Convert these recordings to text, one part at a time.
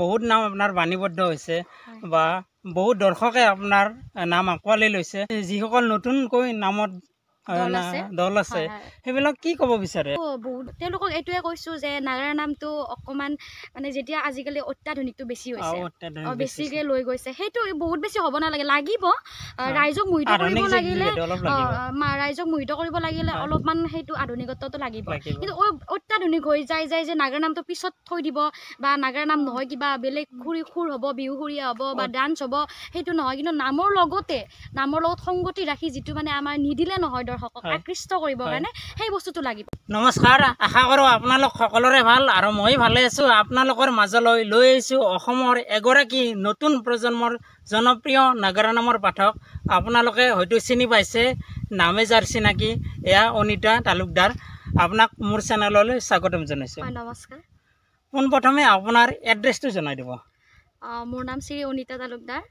বহুত নাম আপোনাৰ বাণীবদ্ধ হৈছে বা বহুত দৰ্শকে আপোনাৰ নাম আঁকোৱালি লৈছে যিসকল নতুনকৈ নামত দল আছে সেইবিলাক কি ক'ব বিচাৰে বহুত তেওঁলোকক এইটোৱে কৈছো যে নাগাৰা নামটো অকমান মানে যেতিয়া আজিকালি অত্যাধুনিকটো বেছি হৈছে বেছিকে লৈ গৈছে সেইটো বহুত বেছি হ'ব নালাগে লাগিব ৰাইজক মোহিত কৰিব লাগিলে ৰাইজক মোহিত কৰিব লাগিলে অলপমান সেইটো আধুনিকত্বটো লাগিব কিন্তু অত্যাধুনিক হৈ যায় যে নাগাৰা নামটো পিছত থৈ দিব বা নাগাৰা নাম নহয় কিবা বেলেগ সুৰ হ'ব বিহু সুৰীয়া হ'ব বা ডান্স হ'ব সেইটো নহয় কিন্তু নামৰ লগত সংগতি ৰাখি যিটো মানে আমাৰ নিদিলে নহয় দৰ্শকক আকৃষ্ট কৰিবৰ কাৰণে সেই বস্তুটো লাগিব। নমস্কাৰ, আশা কৰোঁ আপোনালোক সকলোৰে ভাল আৰু মই ভালে আছোঁ। আপোনালোকৰ মাজলৈ লৈ আহিছোঁ অসমৰ এগৰাকী নতুন প্ৰজন্মৰ জনপ্ৰিয় নাগাৰা নামৰ পাঠক। আপোনালোকে হয়তো চিনি পাইছে, নামে যাৰ চিনাকি এয়া অনিতা তালুকদাৰ। আপোনাক মোৰ চেনেললৈ স্বাগতম জনাইছোঁ। নমস্কাৰ। পোনপ্ৰথমে আপোনাৰ এড্ৰেছটো জনাই দিব। মোৰ নাম শ্ৰী অনিতা তালুকদাৰ,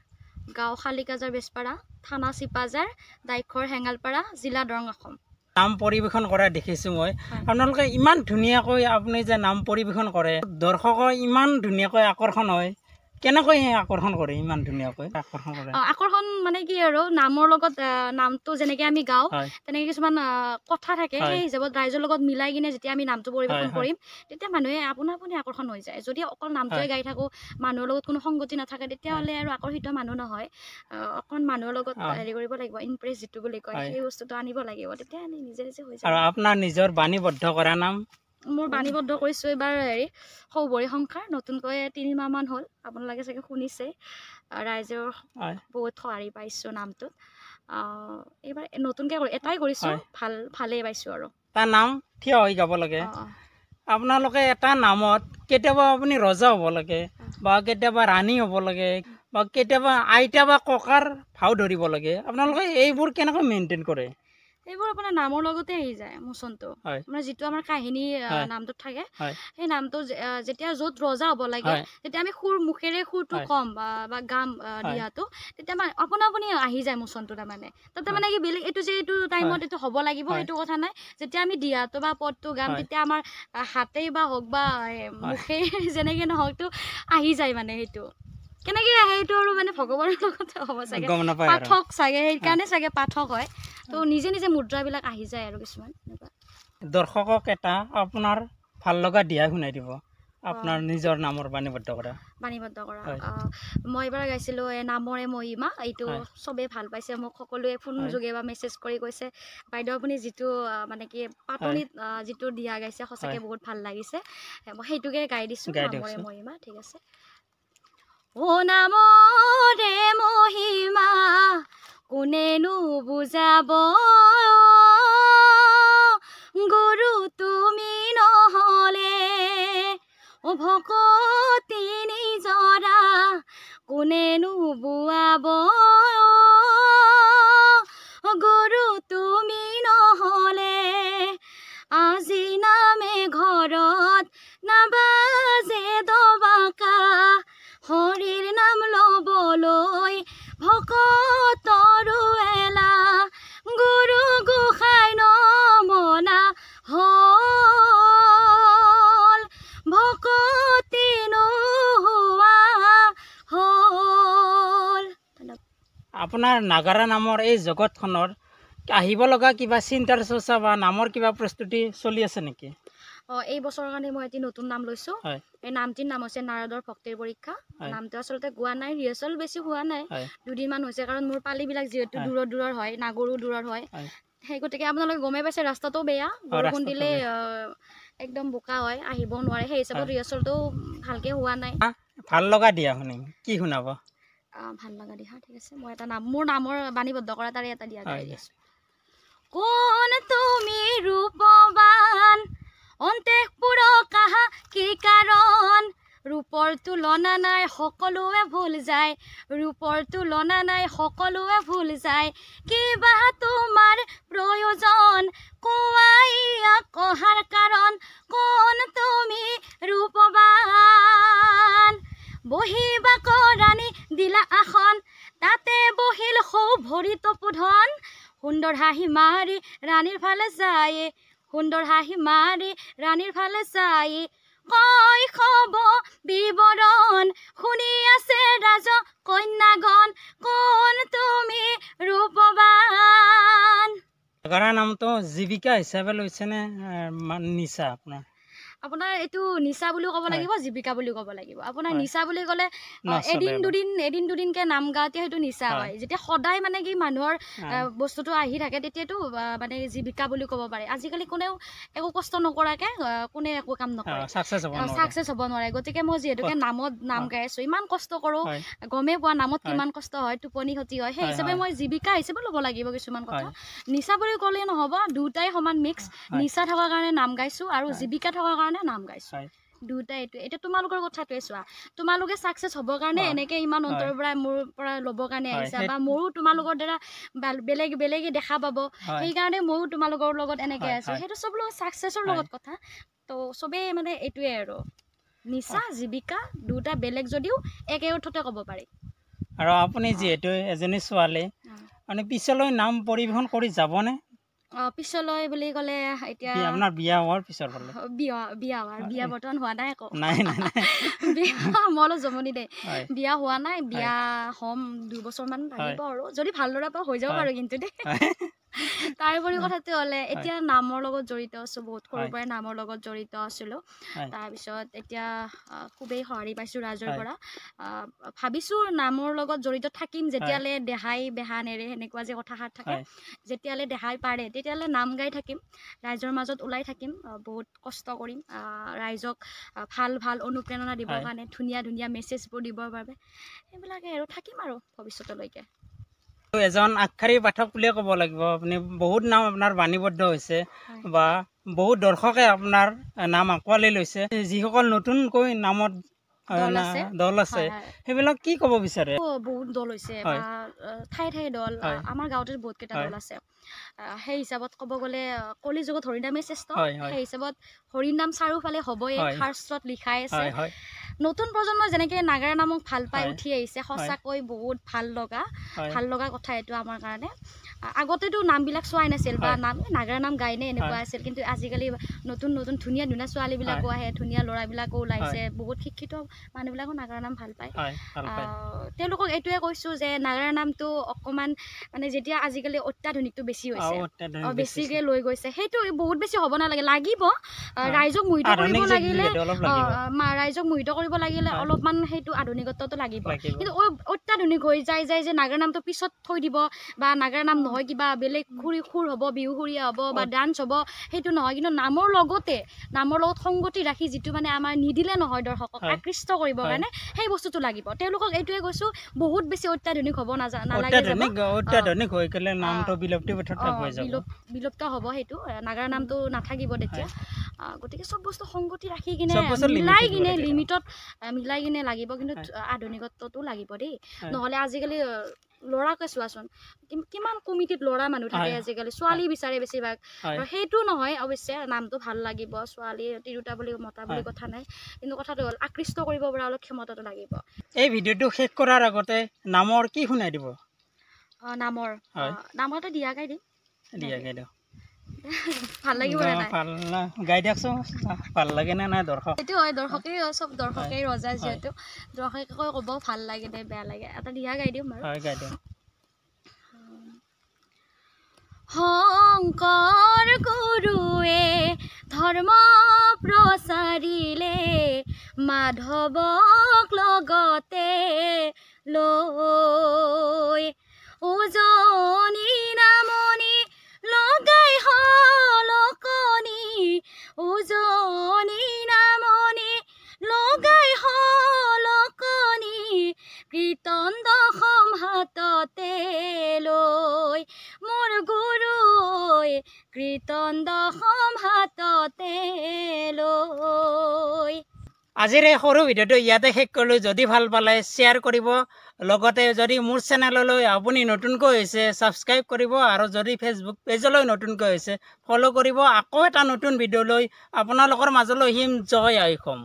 গাঁও শালিকাজাৰ বেজপাৰা, থানা চিপাজাৰ, দাইখৰ হেঙালপাৰা, জিলা দৰং, অসম। নাম পৰিৱেশন কৰা দেখিছোঁ মই। আপোনালোকে ইমান ধুনীয়াকৈ আপুনি যে নাম পৰিৱেশন কৰে, দৰ্শকৰ ইমান ধুনীয়াকৈ আকৰ্ষণ হয়, কেনেকৈ আকৰ্ষণ কৰে? ইমান ধুনীয়াকৈ আকৰ্ষণ মানে কি আৰু নামৰ লগত নামটো যেনেকৈ আমি গাওঁ তেনেকৈ কিছুমান কথা থাকে, সেই হিচাপত ৰাইজৰ লগত মিলাই কিনে যেতিয়া আমি নামটো পৰিৱেশন কৰিম তেতিয়া মানুহে আপোনা আপুনি আকৰ্ষণ হৈ যায়। যদি অকল নামটোৱে গাই থাকোঁ, মানুহৰ লগত কোনো সংগতি নাথাকে, তেতিয়াহ'লে আৰু আকৰ্ষিত মানুহ নহয়। অকণ মানুহৰ লগত হেৰি কৰিব লাগিব, ইমপ্ৰেছ যিটো বুলি কয় সেই বস্তুটো আনিব লাগিব, তেতিয়া নিজে নিজে হৈ যায়। আৰু আপোনাৰ নিজৰ বাণীবদ্ধ কৰা নাম? মোৰ বাণীবদ্ধ কৰিছোঁ এইবাৰ সৌবৰী সংসাৰ, নতুনকৈ 3 মাহমান হ'ল। আপোনালোকে চাগে শুনিছে, ৰাইজৰ বহুত সঁহাৰি পাইছোঁ নামটোত। এইবাৰ নতুনকৈ এটাই কৰিছোঁ, ভালেই পাইছোঁ। আৰু তাৰ নাম থিয় হৈ যাব লাগে। আপোনালোকে এটা নামত কেতিয়াবা আপুনি ৰজা হ'ব লাগে বা কেতিয়াবা ৰাণী হ'ব লাগে বা কেতিয়াবা আইতা বা ককাৰ ভাও ধৰিব লাগে। আপোনালোকে এইবোৰ কেনেকৈ মেইনটেইন কৰে? এইবোৰ আপোনাৰ নামৰ লগতে আহি যায় মোচনটো, মানে যিটো আমাৰ কাহিনী নামটোত থাকে সেই নামটো যেতিয়া য'ত ৰজা হ'ব লাগে তেতিয়া আমি মুখেৰে সুৰটো কম বা গাম দিয়াটো, তেতিয়া মানে আপোনা আপুনি আহি যায় মোচনটো। তাৰমানে তাতে মানে কি বেলেগ এইটো যে এইটো টাইমত এইটো হ'ব লাগিব সেইটো কথা নাই। যেতিয়া আমি দিয়াটো বা পদটো গাম তেতিয়া আমাৰ হাতেই বা হওক বা মুখেই যেনেকৈ নহওকতো আহি যায়। মানে সেইটো কেনেকৈ আহে সেইটো আৰু মানে ভগৱানৰ লগতে হ'ব চাগে, পাঠক চাগে, সেইকাৰণে চাগে পাঠক হয়, তো নিজে নিজে মুদ্ৰাবিলাক আহি যায় আৰু কিছুমান এনেকুৱা। দৰ্শকক এটা আপোনাৰ ভাল লগা দিহা শুনাই দিব, আপোনাৰ নিজৰ নামৰ বাণীবদ্ধ কৰা। মই এবাৰ গাইছিলোঁ নামৰে মহিমা, এইটো চবেই ভাল পাইছে, মোক সকলোৱে ফোন যোগে বা মেছেজ কৰি কৈছে বাইদেউ আপুনি যিটো মানে কি পাতনিত যিটো দিহা গাইছে সঁচাকৈ বহুত ভাল লাগিছে। মই সেইটোকে গাই দিছোঁ, নামৰে মহিমা। ঠিক আছে। অ নামৰে মহিমা কোনেনো বুজাব, গুৰু তুমি নহ'লে ভকতি নিজৰা কোনেনো বোৱাব, গুৰু তুমি নহ'লে আজি নামে ঘৰত নাবাজে দবাকা, হৰিৰ নাম ল'বলৈ ভকতৰো এলা, গুৰু গোসাঁই নমনা হ'ল, ভকতি নোহোৱা হ'ল। আপোনাৰ নাগাৰা নামৰ এই জগতখনৰ আহিব লগা কিবা চিন্তাৰ চৰ্চা বা নামৰ কিবা প্ৰস্তুতি চলি আছে নেকি? এই বছৰৰ কাৰণে মই এটি নতুন নাম লৈছোঁ। এই নামটিৰ নাম হৈছে নাৰদৰ ভক্তিৰ পৰীক্ষা। নামটো আচলতে গোৱা নাই, ৰিহাৰ্চেল বেছি হোৱা নাই, 2 দিনমান হৈছে, কাৰণ মোৰ পালিবিলাক যিহেতু দূৰৰ হয়, নাগৰো দূৰৰ হয়, সেই গতিকে আপোনালোকে গমেই পাইছে ৰাস্তাটো বেয়া, বৰষুণ দিলে একদম বোকা হয়, আহিব নোৱাৰে, সেই হিচাপত ৰিহাৰ্চেলটো ভালকৈ হোৱা নাই। ভাল লগা দিয়া শুনিম, কি শুনাব? ভাল লগা দিহা, ঠিক আছে। মই এটা মোৰ নামৰ বাণীবদ্ধ কৰা তাৰে এটা দিয়া গাই আছোঁ। কোন তুমি ৰূপৱান অন্তেপুৰ কাহা কি কাৰণ, ৰূপৰ তুলনা নাই সকলোৱে ভুল যায়, ৰূপৰ তুলনা নাই সকলোৱে ভুল যায়, কিবা তোমাৰ প্ৰয়োজন কোৱাই কহাৰ কাৰণ, কোন তুমি ৰূপৱান বহিবা কৰাণী দিলা আসন, তাতে বহিল সৌভৰি তপোধন, সুন্দৰ হাঁহি মাৰি ৰাণীৰ ফালে যায়, সুন্দৰ হাঁহি মাৰি ৰাণীৰ ফালে যায়, কৈশৱ বিৱৰণ শুনি আছে ৰাজ কন্যাগণ কোন তুমি ৰূপৱান। নাগাৰা নামটো জীৱিকা হিচাপে লৈছেনে নিচা আপোনাৰ? আপোনাৰ এইটো নিচা বুলিও ক'ব লাগিব, জীৱিকা বুলিও ক'ব লাগিব। আপোনাৰ নিচা বুলি ক'লে এদিন দুদিনকে নাম গাওঁতে সেইটো নিচা হয়। যেতিয়া সদায় মানে কি মানুহৰ বস্তুটো আহি থাকে তেতিয়াতো মানে জীৱিকা বুলি ক'ব পাৰে। আজিকালি কোনেও একো কষ্ট নকৰাকে কোনে একো কাম নকৰে, ছাকচেছ হ'ব নোৱাৰে। গতিকে মই যিহেতুকে নামত নাম গাই আছো, ইমান কষ্ট কৰোঁ, গমেই পোৱা নামত কিমান কষ্ট হয়, টোপনি ক্ষতি হয়, সেই হিচাপে মই জীৱিকা হিচাপে ল'ব লাগিব কিছুমান কথা। নিচা বুলি ক'লেই নহ'ব, দুটাই সমান মিক্স। নিচা থকাৰ কাৰণে নাম গাইছো আৰু জীৱিকা থকাৰ কাৰণে নাম গাইছো, দুটা। এতিয়া তোমালোকৰ কথাটোৱে চোৱা, তোমালোকে ছাকচেছ হ'বৰ কাৰণে এনেকে ইমান অন্তৰৰ পৰা মোৰ পৰা ল'বৰ কাৰণে আহিছা, বা মোৰো তোমালোকৰ দ্বাৰা বেলেগে দেখা পাব, সেইকাৰণে ময়ো তোমালোকৰ লগত এনেকে আছো। সেইটো চব লগত ছাকচেছৰ লগত কথা। তো চবেই মানে এইটোৱে আৰু নিচা জীৱিকা দুটা বেলেগ যদিও একে অৰ্থতে ক'ব পাৰি। আৰু আপুনি যিহেতু এজনী ছোৱালী, মানে পিছলৈ নাম পৰিৱেশন কৰি যাবনে? পিছলৈ বুলি ক'লে এতিয়া আপোনাৰ বিয়া হোৱাৰ পিছৰ ফালে বিয়া বৰ্তমান হোৱা নাই আকৌ। নাই মই অলপ জমনি দেই, বিয়া হোৱা নাই, বিয়া হ'ম 2 বছৰমান লাগিব আৰু, যদি ভালদৰে পাওঁ হৈ যাব পাৰো কিন্তু দেই। তাৰোপৰি কথাটো হ'লে এতিয়া নামৰ লগত জড়িত আছো, বহুত সৰুৰ পৰাই নামৰ লগত জড়িত আছিলো। তাৰপিছত এতিয়া খুবেই সঁহাৰি পাইছো ৰাইজৰ পৰা। ভাবিছো নামৰ লগত জড়িত থাকিম যেতিয়ালৈ দেহাই বেহা নেৰে, সেনেকুৱা যে কথাষাৰ থাকে, যেতিয়ালৈ দেহাই পাৰে তেতিয়ালৈ নাম গাই থাকিম, ৰাইজৰ মাজত ওলাই থাকিম, বহুত কষ্ট কৰিম, ৰাইজক ভাল অনুপ্ৰেৰণা দিবৰ কাৰণে, ধুনীয়া মেছেজবোৰ দিবৰ বাবে, সেইবিলাকে আৰু থাকিম আৰু ভৱিষ্যতলৈকে। এজন আগশাৰী পাঠক বুলিয়ে ক'ব লাগিব। আপুনি বহুত নাম আপোনাৰ বাণীবদ্ধ হৈছে, বা বহুত দৰ্শকে আপোনাৰ নাম আঁকোৱালি লৈছে। যিসকল নতুনকৈ নামত দল আছে সেইবিলাক কি ক'ব বিচাৰে? বহুত দল হৈছে, ঠায়ে দল, আমাৰ গাঁৱতে বহুত কেইটা দল আছে। সেই হিচাপত ক'ব গ'লে কলিযুগত হৰিনামেই শ্ৰেষ্ঠ, সেই হিচাপত হৰিনাম চাৰিওফালে হ'বই, শাস্ত্ৰত লিখাই আছে। নতুন প্ৰজন্মই যেনেকে নাগাৰা নামক ভাল পাই উঠি আহিছে, সঁচাকৈ বহুত ভাল লগা কথা এইটো আমাৰ কাৰণে। আগতেতো নামবিলাক চোৱাই নাছিল, বা নাগাৰা নাম গাইনে এনেকুৱা আছিল, কিন্তু আজিকালি নতুন ধুনীয়া ছোৱালীবিলাকো আহে, ধুনীয়া ল'ৰাবিলাকো ওলাইছে, বহুত শিক্ষিত মানুহবিলাকো নাগাৰা নাম ভাল পায়। তেওঁলোকক এইটোৱে কৈছো যে নাগাৰা নামটো অকণমান মানে যেতিয়া আজিকালি অত্যাধুনিকটো বেছি হৈছে, বেছিকে লৈ গৈছে, সেইটো বহুত বেছি হ'ব নালাগে। লাগিব ৰাইজক মোহিত কৰিব লাগিলে অলপমান সেইটো আধুনিকত্বটো লাগিব, কিন্তু অত্যাধুনিক হৈ যায় যে নাগাৰা নামটো পিছত থৈ দিব, বা নাগাৰা নাম নহয় কিবা বেলেগ সুৰ হ'ব, বিহু সুৰীয়া হ'ব বা ডান্স হ'ব, সেইটো নহয়। কিন্তু নামৰ লগত সংগতি ৰাখি যিটো মানে আমাৰ নিদিলে নহয় দৰ্শকক আকৃষ্ট কৰিবৰ কাৰণে, সেই বস্তুটো লাগিব। তেওঁলোকক এইটোৱে কৈছো, বহুত বেছি অত্যাধুনিক হ'ব নালাগে, অত্যাধুনিক হৈ গ'লে নামটো বিলুপ্ত হ'ব, সেইটো নাগাৰা নামটো নাথাকিব তেতিয়া। গতিকে চব বস্তু সংগতি ৰাখি কিনে মিলাই কিনে লাগিব, কিন্তু আধুনিকত্বটো লাগিব দেই। নহ'লে আজিকালি ল'ৰাকে চোৱাচোন, কিমান কমিটিত ল'ৰা মানুহ থাকে আজিকালি, ছোৱালী বিচাৰে বেছিভাগ। সেইটো নহয় অৱশ্যে, নামটো ভাল লাগিব, ছোৱালী তিৰোতা বুলি মতা বুলি কথা নাই, কিন্তু কথাটো হ'ল আকৃষ্ট কৰিব পৰা অলপ ক্ষমতাটো লাগিব। এই ভিডিঅ'টো শেষ কৰাৰ আগতে নামৰ কি শুনাই দিব? নামৰ এটা দিয়া গাই দিম। ভাল লাগিব গাই দিয়কচোন, ভাল লাগে নে নাই দৰ্শক? সেইটো হয়, চব দৰ্শকেই ৰজা, যিহেতু দৰ্শকে ক'ব ভাল লাগে নে বেয়া লাগে। এটা দিয়া গাই দিম বাৰু। শংকৰ গুৰুৱে ধৰ্ম প্ৰচাৰিলে, মাধৱক লগতে লৈ, উজনি নামনি লগাই হলকনি, উজনি নামনি লগাই হলকনি, কীৰ্তন দশম হাততে লৈ, মোৰ গুৰুৱে কীৰ্তন দশম হাততে লৈ। আজিৰ এই সৰু ভিডিঅ'টো ইয়াতে শেষ কৰিলোঁ। যদি ভাল পালে শ্বেয়াৰ কৰিব, লগতে যদি মোৰ চেনেললৈ আপুনি নতুনকৈ হৈছে ছাবস্ক্ৰাইব কৰিব, আৰু যদি ফেচবুক পেজলৈ নতুনকৈ হৈছে ফ'ল' কৰিব। আকৌ এটা নতুন ভিডিঅ' লৈ আপোনালোকৰ মাজলৈ আহিম। জয় আই অসম।